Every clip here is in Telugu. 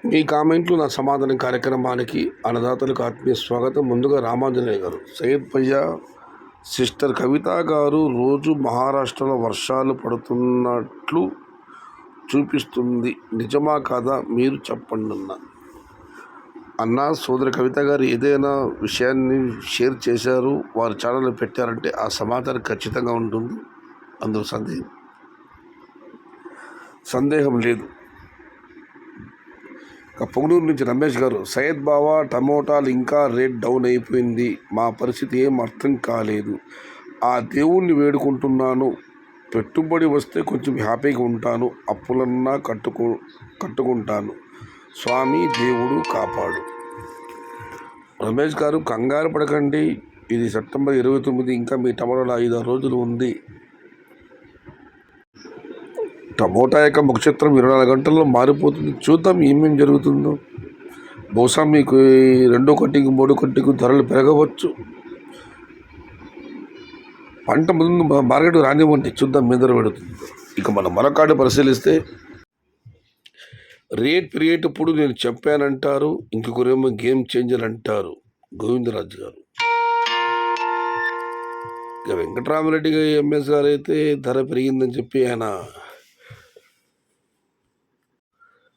మీ కామెంట్లు నా సమాధానం కార్యక్రమానికి అన్నదాతలకు ఆత్మీయ స్వాగతం. ముందుగా రామాంజనేయ గారు, సయ్యద్ భయ్యా, సిస్టర్ కవిత గారు, రోజు మహారాష్ట్రలో వర్షాలు పడుతున్నట్లు చూపిస్తుంది, నిజమా కాదా మీరు చెప్పండి అన్న. సోదరి కవిత గారు ఏదైనా విషయాన్ని షేర్ చేశారు, వారి ఛానల్ పెట్టారంటే ఆ సమాధానం ఖచ్చితంగా ఉంటుంది, అందులో సందేహం లేదు. పొంగనూరు నుంచి రమేష్ గారు, సయ్యద్ బావా, టమోటాలు ఇంకా రేట్ డౌన్ అయిపోయింది, మా పరిస్థితి ఏం అర్థం కాలేదు. ఆ దేవుణ్ణి వేడుకుంటున్నాను, పెట్టుబడి వస్తే కొంచెం హ్యాపీగా ఉంటాను, అప్పులన్నా కట్టుకుంటాను, స్వామి దేవుడు కాపాడు. రమేష్ గారు, కంగారు పడకండి, ఇది సెప్టెంబర్ 29, ఇంకా మీ టమాటాలు 5-6 రోజులు ఉంది. టమోటా యొక్క ముఖచిత్రం 24 గంటల్లో మారిపోతుంది. చూద్దాం ఏమేమి జరుగుతుందో. బహుశా మీకు 2 కట్టింగ్ 3 కట్టింగ్ ధరలు పెరగవచ్చు. పంట ముందు మార్కెట్ రానివ్వండి, చూద్దాం మీద పెడుతుంది. ఇక మనం మరొకటి పరిశీలిస్తే, రేట్ పెరిగేటప్పుడు నేను చెప్పానంటారు, ఇంకొకరేమో గేమ్ చేంజర్ అంటారు. గోవిందరాజు గారు, ఇక వెంకటరామరెడ్డి గారు ఎంఎస్ గారు అయితే ధర పెరిగిందని చెప్పి ఆయన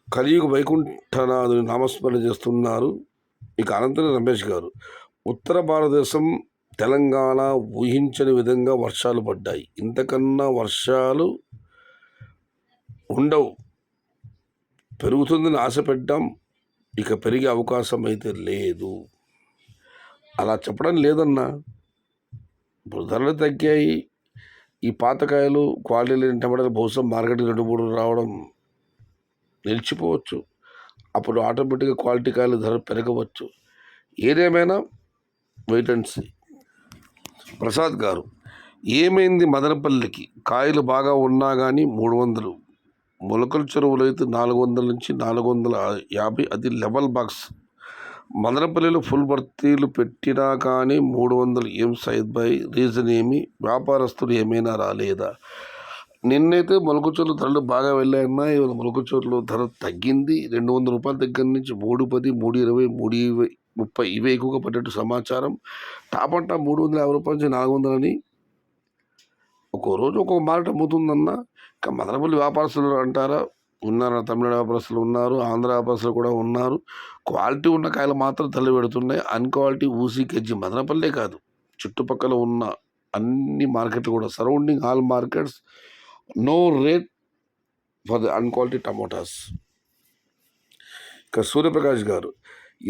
కలియుగ వైకుంఠనాథుని నామస్మరణ చేస్తున్నారు. ఇక అనంతరం రమేష్ గారు, ఉత్తర భారతదేశం తెలంగాణ ఊహించని విధంగా వర్షాలు పడ్డాయి, ఇంతకన్నా వర్షాలు ఉండవు, పెరుగుతుందని ఆశపెట్టాం, ఇక పెరిగే అవకాశం అయితే లేదు. అలా చెప్పడం లేదన్నా, ఇప్పుడు ధరలు తగ్గాయి, ఈ పాతకాయలు క్వాలిటీ లేని టమాటాలు బహుశా మార్కెట్ 2-3 రావడం నిలిచిపోవచ్చు. అప్పుడు ఆటోమేటిక్గా క్వాలిటీ కాయలు ధర పెరగవచ్చు. ఏదేమైనా వెయిట్ అండ్ సీ. ప్రసాద్ గారు, ఏమైంది మదనపల్లికి, కాయలు బాగా ఉన్నా కానీ 300, మొలకల చెరువులు అయితే 400 నుంచి 450, అది లెవెల్ బాక్స్. మదనపల్లిలో ఫుల్ భర్తీలు పెట్టినా కానీ 300. ఏం సయ్యద్ భాయ్, రీజన్ ఏమి? వ్యాపారస్తులు ఏమైనా రాలేదా? నిన్నైతే మొలకచూర్ల ధరలు బాగా వెళ్ళాయన్నా, ఇవాళ మొలకచూర్లు ధర తగ్గింది. 200 రూపాయల దగ్గర నుంచి 310, 320, 330 ఇవే ఎక్కువగా పడ్డట్టు సమాచారం. టాప్ అంటా 350 రూపాయల నుంచి 400 అని ఒక్కో రోజు ఒక్కొక్క మార్కెట్ అమ్ముతుందన్న. ఇంకా మదనపల్లి వ్యాపారస్తులు అంటారా, ఉన్నారు, తమిళనాడు వ్యాపారస్తులు ఉన్నారు, ఆంధ్ర వ్యాపారస్తులు కూడా ఉన్నారు. క్వాలిటీ ఉన్న కాయలు మాత్రం తల్లి పెడుతున్నాయి. అన్క్వాలిటీ ఊసి కేజీ మదనపల్లే కాదు, చుట్టుపక్కల ఉన్న అన్ని మార్కెట్లు కూడా, surrounding all markets, no rate for the unquality tomatoes. ఇక సూర్యప్రకాష్ గారు,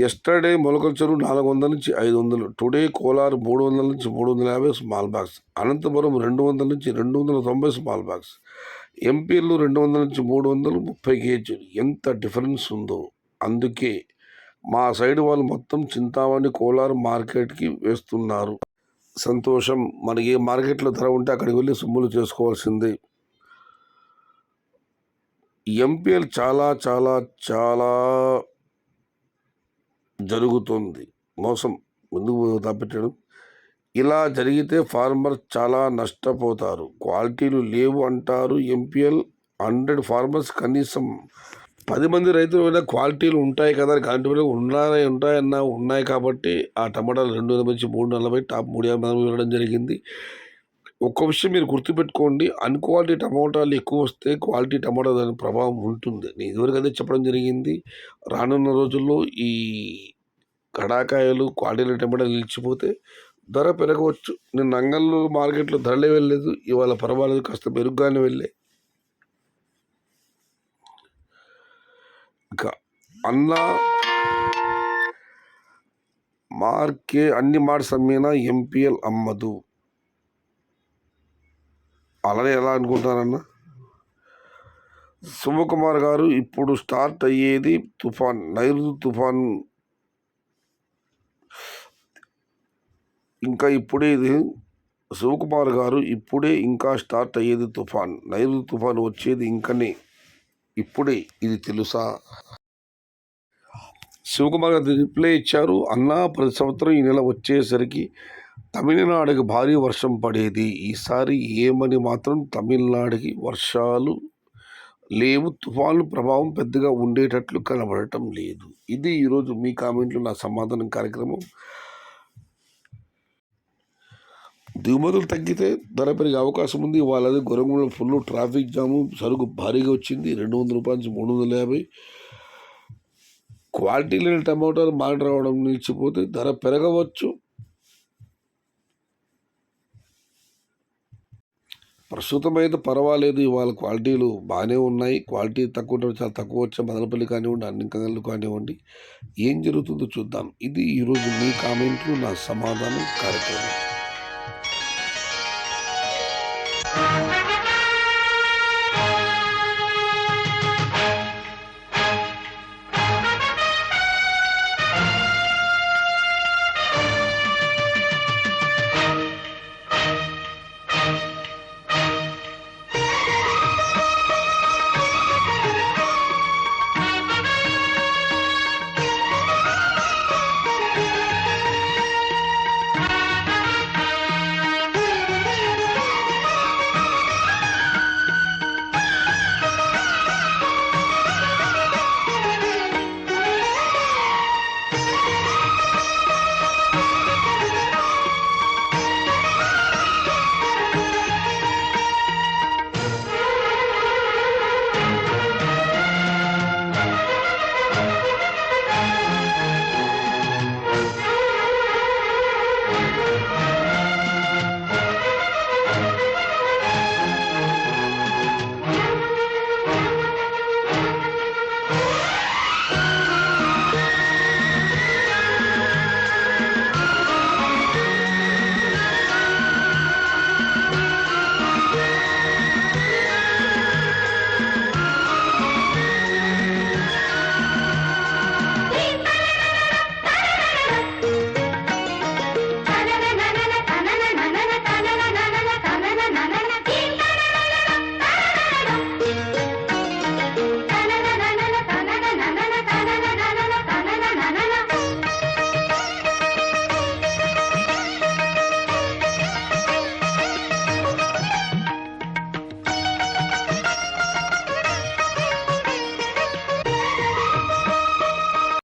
ఎస్టర్డే మొలకల చెరువు 400 నుంచి 500, టుడే కోలార్ 300 నుంచి 350 స్మాల్ బాక్స్, అనంతపురం 200 నుంచి 290 స్మాల్ బాక్స్, ఎంపీలు 200 నుంచి 330 కేజీలు. ఎంత డిఫరెన్స్ ఉందో. అందుకే మా సైడ్ వాళ్ళు మొత్తం చింతామణి కోలార్ మార్కెట్కి వేస్తున్నారు. సంతోషం. మనకి ఏ మార్కెట్లో ధర ఉంటే అక్కడికి వెళ్ళి సొమ్ములు చేసుకోవాల్సిందే. ఎంపీఎల్ చాలా చాలా చాలా జరుగుతుంది మోసం, ముందుకు తప్పించడం. ఇలా జరిగితే ఫార్మర్ చాలా నష్టపోతారు. క్వాలిటీలు లేవు అంటారు. ఎంపీఎల్ 100 ఫార్మర్స్ కనీసం 10 మంది రైతులు అయినా క్వాలిటీలు ఉంటాయి కదా, క్వాలిటీ ఉంటాయన్నా, ఉన్నాయి కాబట్టి ఆ టమాటాలు 200 నుంచి 340, టాప్ 350 వెళ్ళడం జరిగింది. ఒక్క విషయం మీరు గుర్తుపెట్టుకోండి, అన్క్వాలిటీ టమోటాలు ఎక్కువ వస్తే క్వాలిటీ టమోటా దాని ప్రభావం ఉంటుంది. నేను ఇదివరకు అదే చెప్పడం జరిగింది. రానున్న రోజుల్లో ఈ కడాకాయలు క్వాలిటీ టమోటాలు నిలిచిపోతే ధర పెరగవచ్చు. నేను అంగళ్ళు మార్కెట్లో ధరలే వెళ్ళలేదు, ఇవాళ పర్వాలేదు, కాస్త మెరుగ్గానే వెళ్ళే. ఇక అన్నా అన్ని మార్ట్స్ అమ్మినా ఎంపీఎల్ అమ్మదు, అలానే ఎలా అనుకుంటారన్నా? శివకుమార్ గారు, ఇప్పుడు స్టార్ట్ అయ్యేది తుఫాన్, నైరుతి తుఫాన్, ఇంకా ఇప్పుడే ఇది. శివకుమార్ గారు, ఇప్పుడే ఇంకా స్టార్ట్ అయ్యేది తుఫాన్, నైరుతి తుఫాన్ వచ్చేది ఇంకనే ఇప్పుడే, ఇది తెలుసా? శివకుమార్ గారు రిప్లై ఇచ్చారు, అన్నా ప్రతి సంవత్సరం ఈ నెల వచ్చేసరికి తమిళనాడుకి భారీ వర్షం పడేది, ఈసారి ఏమని మాత్రం తమిళనాడుకి వర్షాలు లేవు. తుఫాను ప్రభావం పెద్దగా ఉండేటట్లు కనబడటం లేదు. ఇది ఈరోజు మీ కామెంట్లు నా సమాధానం కార్యక్రమం. దిగుమతులు తగ్గితే ధర పెరిగే అవకాశం ఉంది. వాళ్ళది గొరంగూడెంలో ఫుల్ ట్రాఫిక్ జాము, సరుకు భారీగా వచ్చింది. 200 రూపాయల నుంచి 350. క్వాలిటీ లేని టమాటాలు మాట రావడం నిలిచిపోతే ధర పెరగవచ్చు. ప్రస్తుతం అయితే పర్వాలేదు. ఇవాళ క్వాలిటీలు బాగానే ఉన్నాయి. క్వాలిటీ తక్కువ ఉంటే చాలా తక్కువ వచ్చే మదనపల్లి కానివ్వండి, అన్ని కంగళ్ళు కానివ్వండి. ఏం జరుగుతుందో చూద్దాం. ఇది ఈరోజు మీ కామెంట్లు నా సమాధానం కార్యక్రమం.